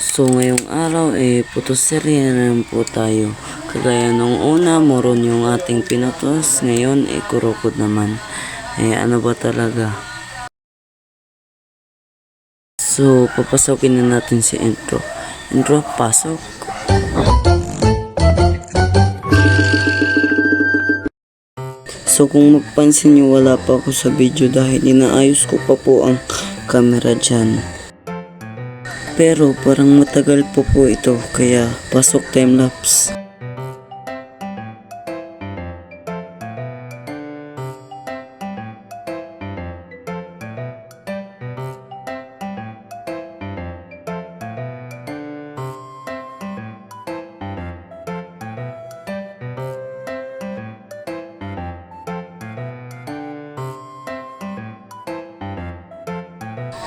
So ngayong araw putoserye na naman po tayo. Kagaya nung una, moron yung ating pinutos. Ngayon kurukod naman. Ano ba talaga? So papasokin na natin si intro. Intro, pasok. So kung magpansin nyo, wala pa ako sa video dahil inaayos ko pa po ang camera dyan. Pero parang matagal po ito, kaya pasok timelapse.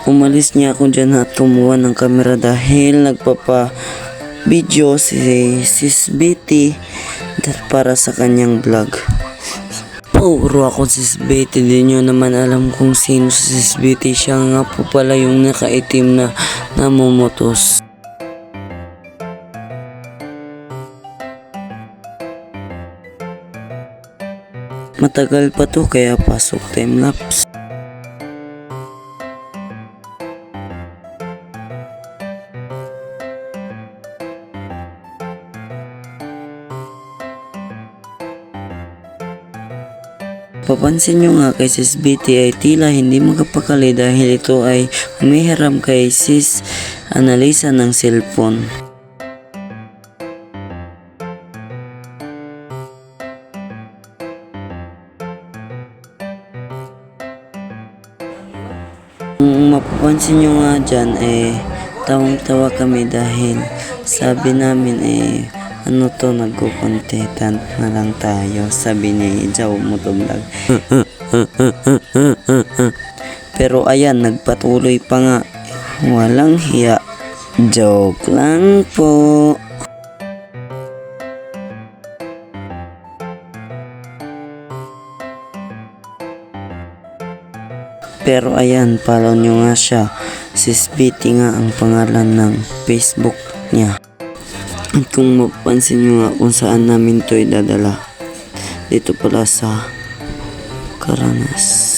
Umalis niya ako dyan at kumuha ng camera dahil nagpapa-video si Sis Betty para sa kanyang vlog. Puro ako Sis Betty, di nyo naman alam kung sino si Sis Betty. Siya nga po pala yung nakaitim na namumutos. Matagal pa to kaya pasok timelapse. Papansin nyo nga kay Sis Betty ay tila hindi magpakali dahil ito ay umihiram kay Sis Annalisa ng cellphone. Kung mapapansin nyo nga dyan tawang-tawa kami dahil sabi namin ano to, nagko-contentant na lang tayo, sabi ni Jow Motovlog. Pero ayan, nagpatuloy pa nga. Walang hiya. Joke lang po. Pero ayan, follow nyo nga siya. Sis Betty nga ang pangalan ng Facebook niya. At kung mapansin nyo nga kung saan namin to idadala, dito pala sa Caranas.